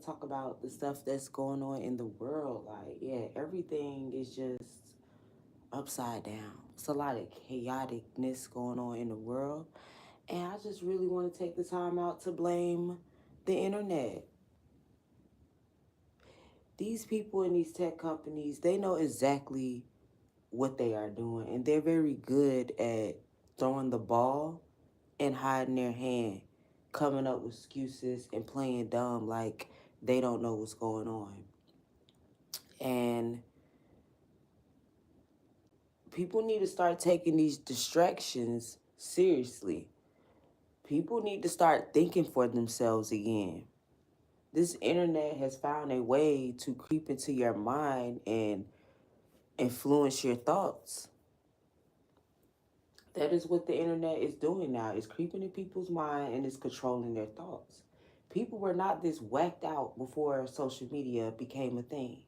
talk about the stuff that's going on in the world. Like, yeah, everything is just upside down. It's a lot of chaoticness going on in the world. And I just really want to take the time out to blame the internet. These people in these tech companies, they know exactly what they are doing, and they're very good at throwing the ball and hiding their hand, coming up with excuses and playing dumb like they don't know what's going on. And people need to start taking these distractions seriously. People need to start thinking for themselves again. This internet has found a way to creep into your mind and influence your thoughts. That is what the internet is doing now. It's creeping in people's mind and it's controlling their thoughts. People were not this whacked out before social media became a thing.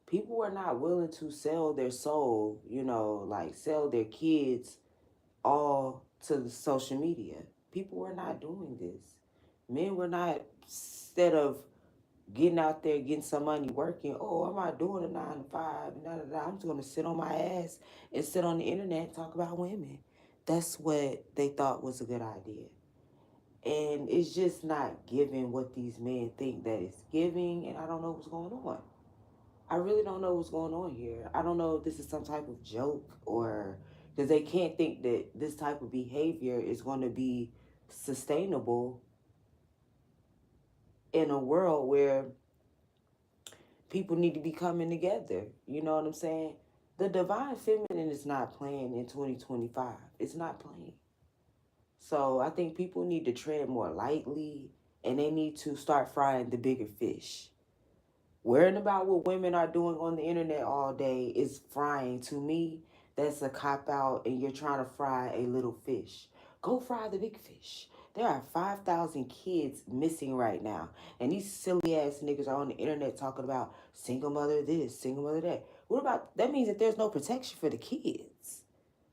People were not willing to sell their soul, like sell their kids all to the social media. People were not doing this. Men were not, instead of getting out there, getting some money, working, oh, I'm not doing a 9 to 5, I'm just going to sit on my ass and sit on the internet and talk about women. That's what they thought was a good idea. And it's just not giving what these men think that it's giving, and I don't know what's going on. I really don't know what's going on here. I don't know if this is some type of joke or because they can't think that this type of behavior is going to be sustainable in a world where people need to be coming together. You know what I'm saying? The divine feminine is not playing in 2025. It's not playing. So I think people need to tread more lightly and they need to start frying the bigger fish. Worrying about what women are doing on the internet all day is frying. To me, that's a cop out and you're trying to fry a little fish. Go fry the big fish. There are 5,000 kids missing right now. And these silly ass niggas are on the internet talking about single mother this, single mother that. What about, that means that there's no protection for the kids.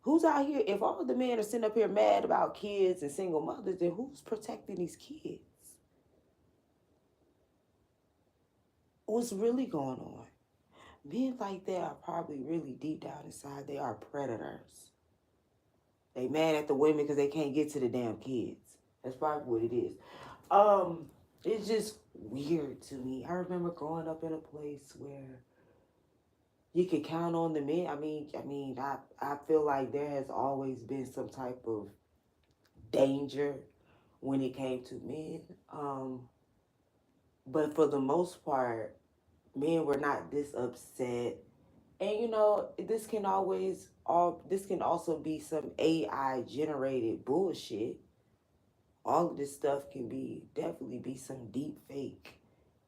Who's out here, if all the men are sitting up here mad about kids and single mothers, then who's protecting these kids? What's really going on? Men like that are probably really deep down inside, they are predators. They mad at the women because they can't get to the damn kids. That's probably what it is. It's just weird to me. I remember growing up in a place where you could count on the men. I feel like there has always been some type of danger when it came to men. But for the most part, men were not this upset. And this can also be some AI generated bullshit. All of this stuff can definitely be some deep fake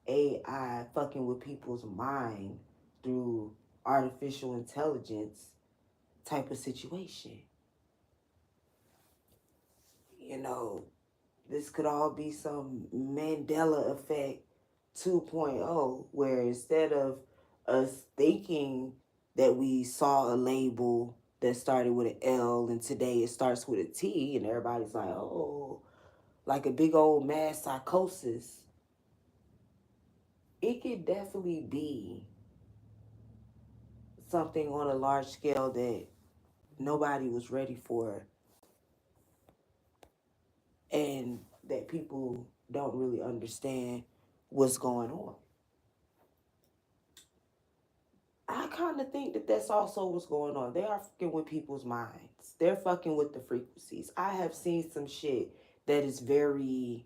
AI fucking with people's mind through artificial intelligence type of situation. You know, this could all be some Mandela effect 2.0, where instead of us thinking that we saw a label that started with an L and today it starts with a T, and everybody's like, oh, like a big old mass psychosis, it could definitely be something on a large scale that nobody was ready for and that people don't really understand what's going on. I kind of think that that's also what's going on. They are fucking with people's minds. They're fucking with the frequencies. I have seen some shit that is very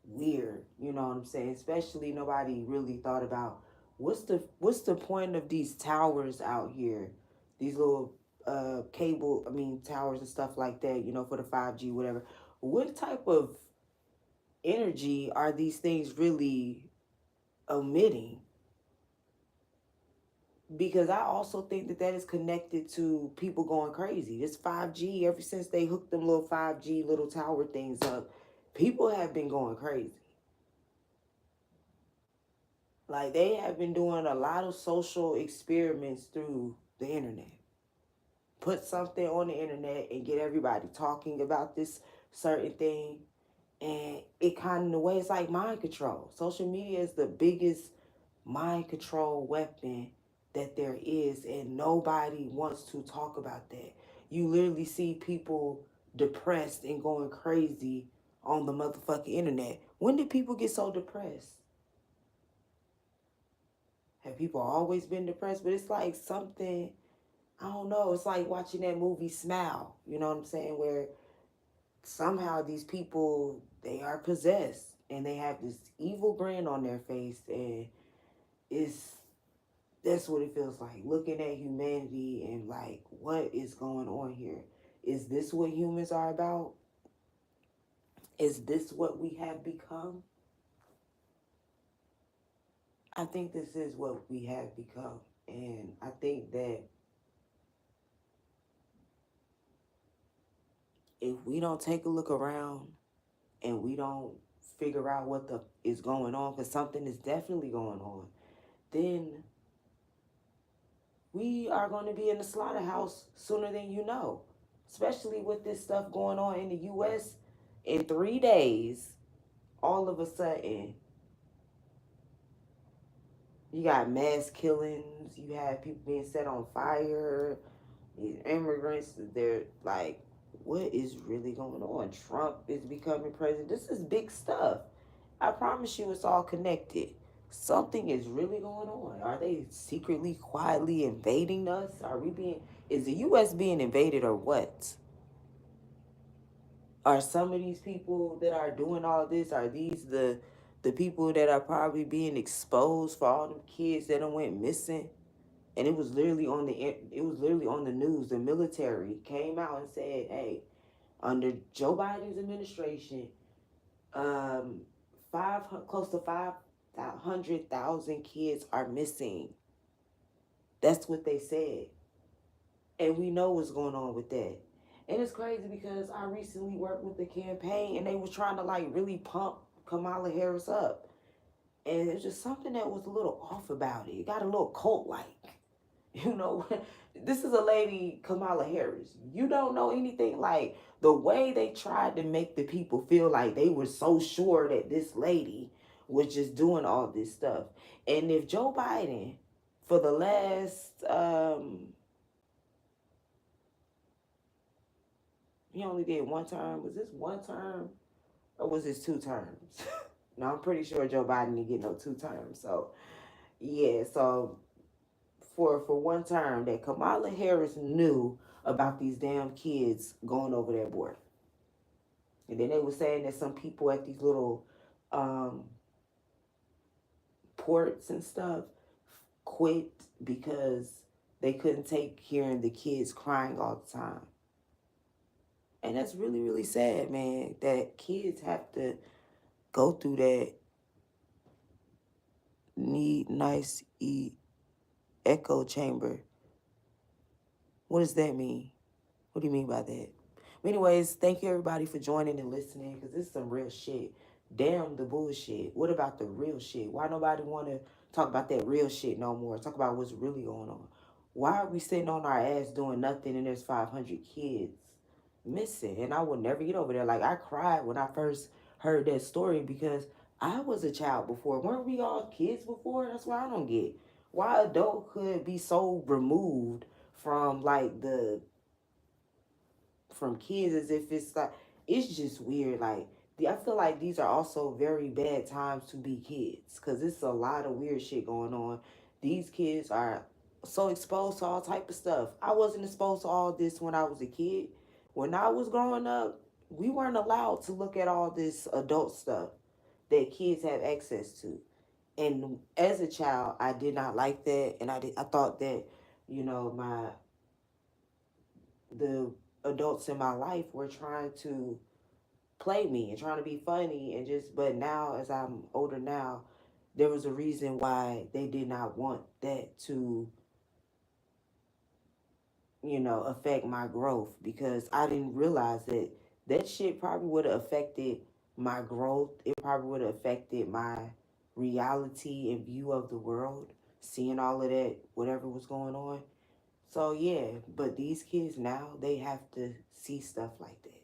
weird. You know what I'm saying? Especially nobody really thought about what's the point of these towers out here? These little towers and stuff like that, for the 5G, whatever. What type of energy are these things really emitting? Because I also think that is connected to people going crazy. This 5G, ever since they hooked them little 5G little tower things up, people have been going crazy. Like, they have been doing a lot of social experiments through the internet. Put something on the internet and get everybody talking about this certain thing. And it kind of, in a way, it's like mind control. Social media is the biggest mind control weapon that there is, and nobody wants to talk about that. You literally see people depressed and going crazy on the motherfucking internet. When did people get so depressed? Have people always been depressed? But it's like something, I don't know, it's like watching that movie Smile, you know what I'm saying, where somehow these people, they are possessed and they have this evil grin on their face, and it's, that's what it feels like, looking at humanity and like, what is going on here? Is this what humans are about? Is this what we have become? I think this is what we have become. And I think that if we don't take a look around and we don't figure out what the is going on, because something is definitely going on, then we are going to be in the slaughterhouse sooner than you know. Especially with this stuff going on in the U.S. In 3 days, all of a sudden, you got mass killings, you have people being set on fire, these immigrants, they're like, what is really going on? Trump is becoming president. This is big stuff. I promise you it's all connected. Something is really going on. Are they secretly, quietly invading us? Is the U.S. being invaded or what? Are some of these people that are doing all this, are these the people that are probably being exposed for all them kids that went missing? And it was literally on the news. The military came out and said, hey, under Joe Biden's administration, close to 500,000 kids are missing. That's what they said. And we know what's going on with that. And it's crazy because I recently worked with the campaign and they was trying to like really pump Kamala Harris up. And there's just something that was a little off about it. It got a little cult-like. You know, this is a lady, Kamala Harris. You don't know anything. Like, the way they tried to make the people feel like they were so sure that this lady was just doing all this stuff. And if Joe Biden, for the last, he only did one term. Was this one term or was this 2 terms? No, I'm pretty sure Joe Biden didn't get no 2 terms. So, yeah, so for one term that Kamala Harris knew about these damn kids going over that border. And then they were saying that some people at these little ports and stuff quit because they couldn't take hearing the kids crying all the time. And that's really, really sad, man, that kids have to go through that need nice echo chamber. What does that mean? What do you mean by that? Anyways, thank you everybody for joining and listening, because this is some real shit. Damn the bullshit. What about the real shit? Why nobody want to talk about that real shit no more? Talk about what's really going on. Why are we sitting on our ass doing nothing and there's 500 kids missing? And I will never get over there. Like, I cried when I first heard that story because I was a child before. Weren't we all kids before? That's why I don't get why adulthood be so removed from like from kids, as if it's like, it's just weird. Like, I feel like these are also very bad times to be kids, because it's a lot of weird shit going on. These kids are so exposed to all type of stuff. I wasn't exposed to all this when I was a kid. When I was growing up, we weren't allowed to look at all this adult stuff that kids have access to. And as a child, I did not like that, and I thought that, you know, the adults in my life were trying to play me and trying to be funny, and just, but now as I'm older now, there was a reason why they did not want that to, you know, affect my growth, because I didn't realize that that shit probably would have affected my growth. It probably would have affected my reality and view of the world, seeing all of that, whatever was going on. So yeah, but these kids now, they have to see stuff like that.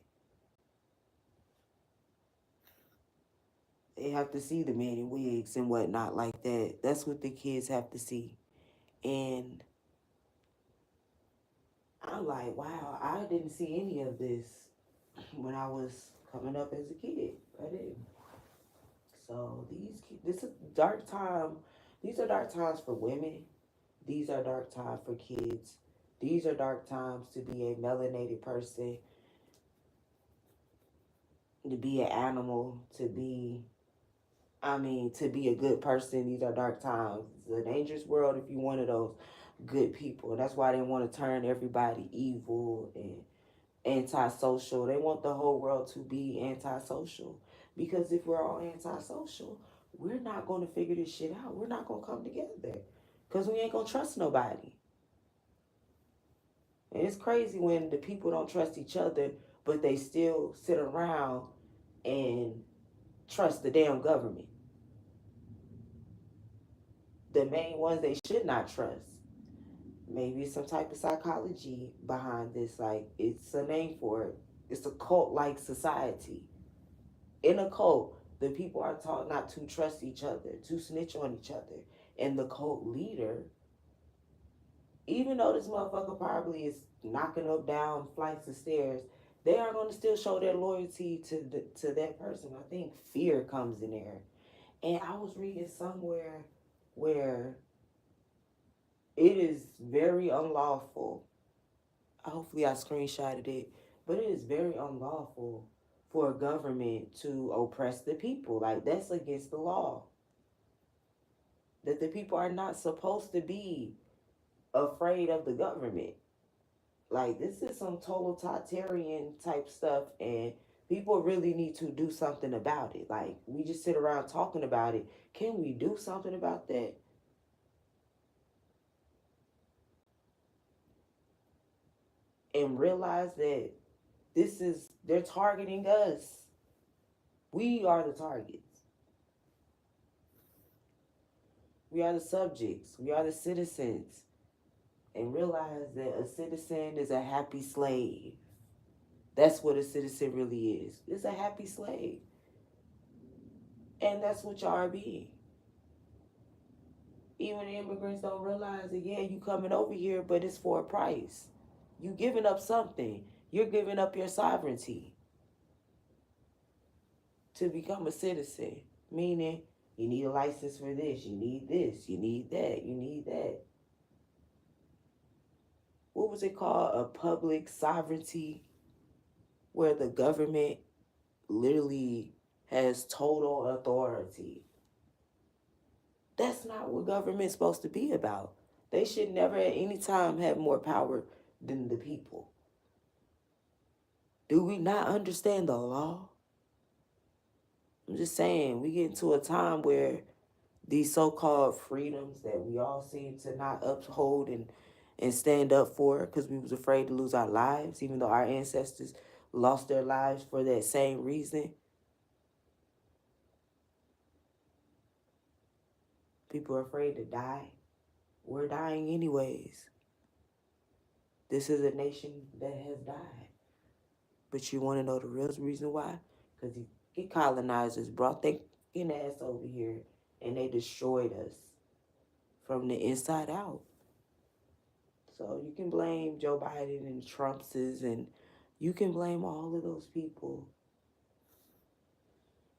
They have to see the men in wigs and whatnot like that. That's what the kids have to see. And I'm like, wow, I didn't see any of this when I was coming up as a kid. I didn't. So this is dark time. These are dark times for women. These are dark times for kids. These are dark times to be a melanated person, to be an animal, to be a good person. These are dark times. It's a dangerous world if you're one of those good people. And that's why they want to turn everybody evil and antisocial. They want the whole world to be antisocial. Because if we're all antisocial, we're not going to figure this shit out. We're not going to come together. Because we ain't going to trust nobody. And it's crazy when the people don't trust each other, but they still sit around and trust the damn government. The main ones they should not trust. Maybe some type of psychology behind this. Like, it's a name for it. It's a cult-like society. In a cult, the people are taught not to trust each other, to snitch on each other. And the cult leader, even though this motherfucker probably is knocking up down flights of stairs, they are going to still show their loyalty to that person. I think fear comes in there. And I was reading somewhere where it is very unlawful. Hopefully I screenshotted it. But it is very unlawful for a government to oppress the people. Like, that's against the law. That the people are not supposed to be afraid of the government. Like, this is some total totalitarian type stuff, and people really need to do something about it. Like, we just sit around talking about it. Can we do something about that? And realize that they're targeting us. We are the targets. We are the subjects. We are the citizens. And realize that a citizen is a happy slave. That's what a citizen really is. It's a happy slave. And that's what y'all are being. Even the immigrants don't realize that, yeah, you coming over here, but it's for a price. You giving up something. You're giving up your sovereignty to become a citizen. Meaning, you need a license for this, you need that, you need that. What was it called? A public sovereignty, where the government literally has total authority. That's not what government's supposed to be about. They should never at any time have more power than the people. Do we not understand the law? I'm just saying, we get into a time where these so-called freedoms that we all seem to not uphold and stand up for because we was afraid to lose our lives, even though our ancestors lost their lives for that same reason. People are afraid to die. We're dying anyways. This is a nation that has died. But you want to know the real reason why? Because the colonizers brought their fucking ass over here and they destroyed us from the inside out. So you can blame Joe Biden and the Trumpses, and you can blame all of those people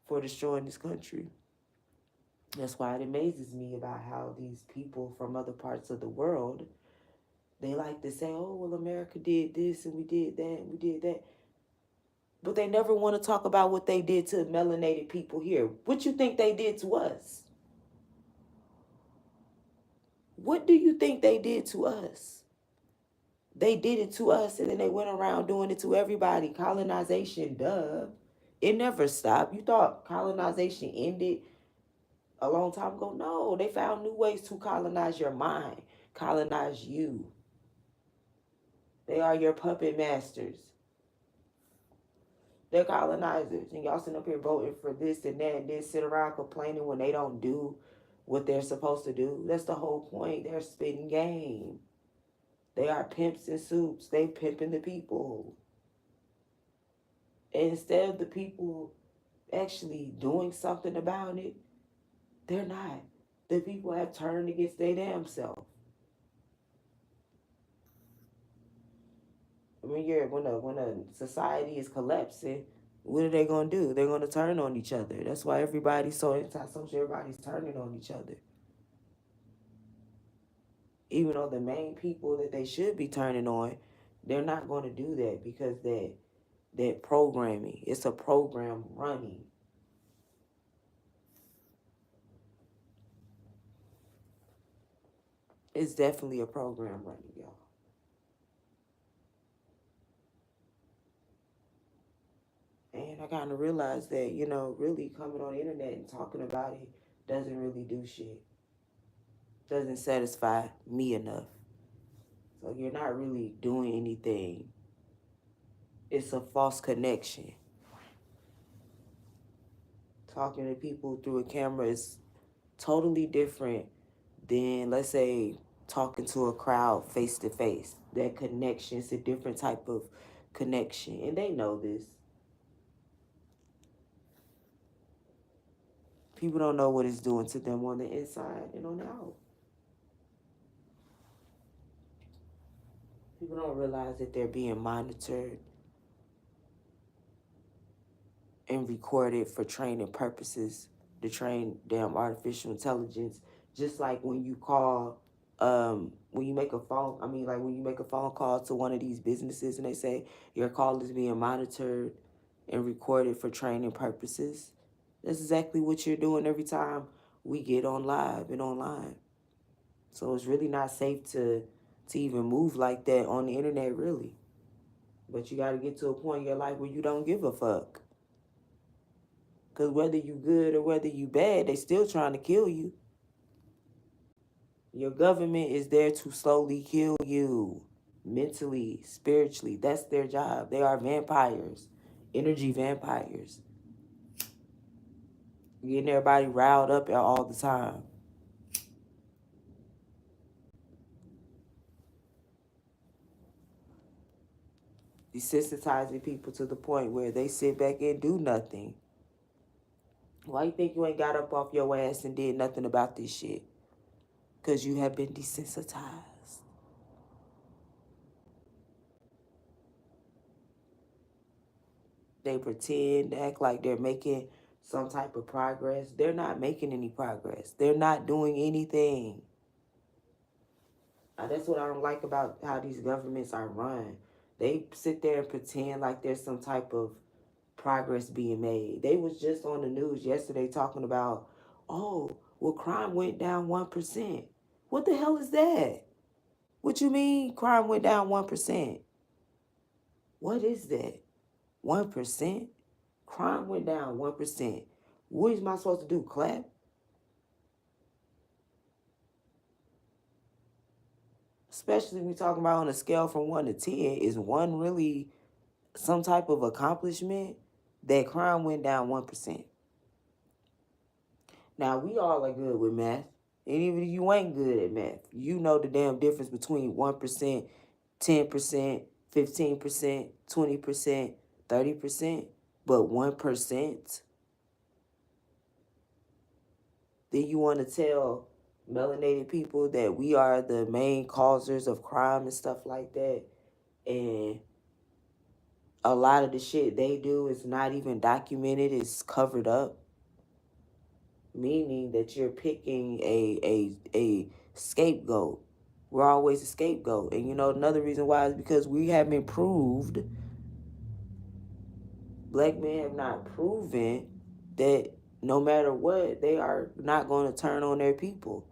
for destroying this country. That's why it amazes me about how these people from other parts of the world, they like to say, oh, well, America did this and we did that and we did that. But they never want to talk about what they did to melanated people here. What you think they did to us? What do you think they did to us? They did it to us and then they went around doing it to everybody. Colonization, duh. It never stopped. You thought colonization ended a long time ago? No, they found new ways to colonize your mind, colonize you. They are your puppet masters. They're colonizers. And y'all sitting up here voting for this and that and then sit around complaining when they don't do what they're supposed to do. That's the whole point. They're spitting game. They are pimps and soups. They pimping the people. And instead of the people actually doing something about it, they're not. The people have turned against their damn self. When a society is collapsing, what are they gonna do? They're gonna turn on each other. That's why everybody's so antisocial. Everybody's turning on each other. Even though the main people that they should be turning on, they're not going to do that because that programming, it's a program running. It's definitely a program running, y'all. And I kind of realized that, really coming on the internet and talking about it doesn't really do shit. Doesn't satisfy me enough. So you're not really doing anything. It's a false connection. Talking to people through a camera is totally different than, let's say, talking to a crowd face to face. That connection is a different type of connection, and they know this. People don't know what it's doing to them on the inside and on the out. People don't realize that they're being monitored and recorded for training purposes, to train damn artificial intelligence. Just like when you call, when you make a phone, like when you make a phone call to one of these businesses and they say your call is being monitored and recorded for training purposes. That's exactly what you're doing every time we get on live and online. So it's really not safe to even move like that on the internet, really. But you got to get to a point in your life where you don't give a fuck. Because whether you good or whether you bad, they still trying to kill you. Your government is there to slowly kill you. Mentally, spiritually. That's their job. They are vampires. Energy vampires. Getting everybody riled up all the time. Desensitizing people to the point where they sit back and do nothing. Why you think you ain't got up off your ass and did nothing about this shit? Because you have been desensitized. They pretend, act like they're making some type of progress. They're not making any progress. They're not doing anything. That's what I don't like about how these governments are run. They sit there and pretend like there's some type of progress being made. They was just on the news yesterday talking about, oh, well, crime went down 1%. What the hell is that? What you mean crime went down 1%? What is that? 1%? Crime went down 1%. What am I supposed to do? Clap? Especially we talking about on a scale from 1 to 10. Is 1 really some type of accomplishment? That crime went down 1%. Now, we all are good with math. And even if you ain't good at math, you know the damn difference between 1%, 10%, 15%, 20%, 30%. But 1%? Then you want to tell melanated people that we are the main causers of crime and stuff like that. And a lot of the shit they do is not even documented, it's covered up. Meaning that you're picking a scapegoat. We're always a scapegoat. And another reason why is because we haven't proved, black men have not proven that no matter what, they are not going to turn on their people.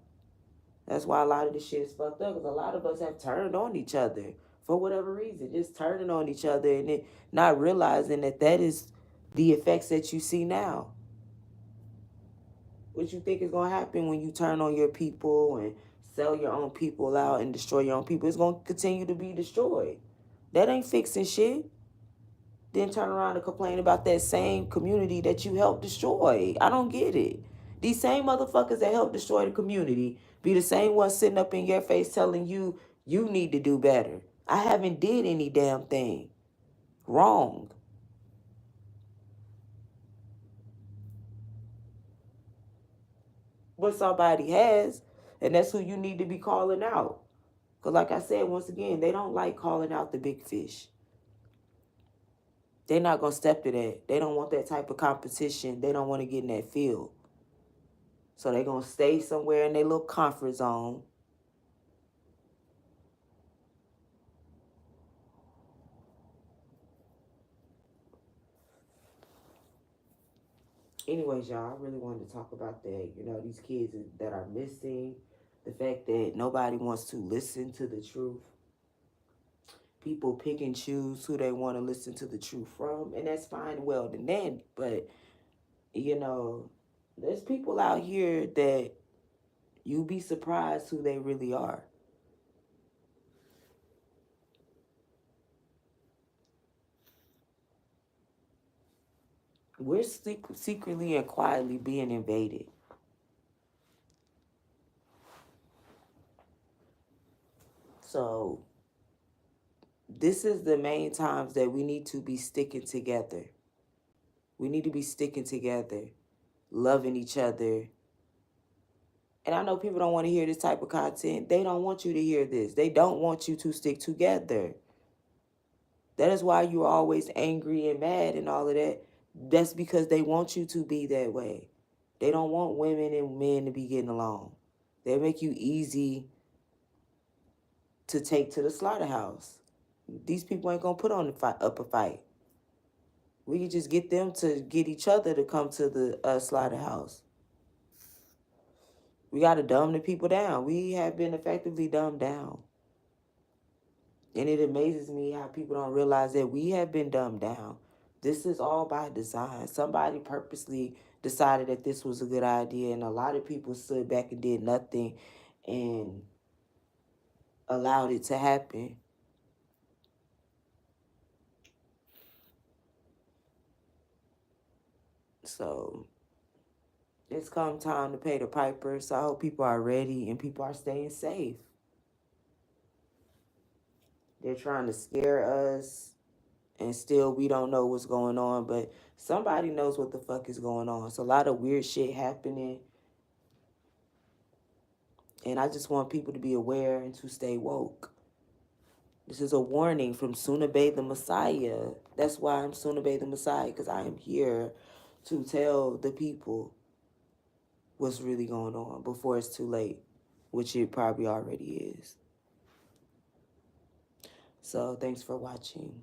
That's why a lot of this shit is fucked up, because a lot of us have turned on each other for whatever reason, just turning on each other and then not realizing that is the effects that you see now. What you think is going to happen when you turn on your people and sell your own people out and destroy your own people? It's going to continue to be destroyed. That ain't fixing shit. Then turn around and complain about that same community that you helped destroy. I don't get it. These same motherfuckers that helped destroy the community be the same ones sitting up in your face telling you you need to do better. I haven't did any damn thing wrong. But somebody has, and that's who you need to be calling out. Because like I said, once again, they don't like calling out the big fish. They're not going to step to that. They don't want that type of competition. They don't want to get in that field. So they're going to stay somewhere in their little comfort zone. Anyways, y'all, I really wanted to talk about that. You know, these kids that are missing. The fact that nobody wants to listen to the truth. People pick and choose who they want to listen to the truth from. And that's fine, well, and then. But, you know, there's people out here that you'd be surprised who they really are. We're secretly and quietly being invaded. So this is the main times that we need to be sticking together. We need to be sticking together, loving each other. And I know people don't want to hear this type of content. They don't want you to hear this. They don't want you to stick together. That is why you're always angry and mad and all of that. That's because they want you to be that way. They don't want women and men to be getting along. They make you easy to take to the slaughterhouse. These people ain't gonna put on up a fight. We can just get them to get each other to come to the slaughterhouse. We gotta dumb the people down. We have been effectively dumbed down. And it amazes me how people don't realize that we have been dumbed down. This is all by design. Somebody purposely decided that this was a good idea, and a lot of people stood back and did nothing and allowed it to happen. So it's come time to pay the piper. So I hope people are ready and people are staying safe. They're trying to scare us, and still we don't know what's going on, but somebody knows what the fuck is going on. It's a lot of weird shit happening. And I just want people to be aware and to stay woke. This is a warning from SunahBey Tha Messiah. That's why I'm SunahBey Tha Messiah, because I am here to tell the people what's really going on before it's too late, which it probably already is. So thanks for watching.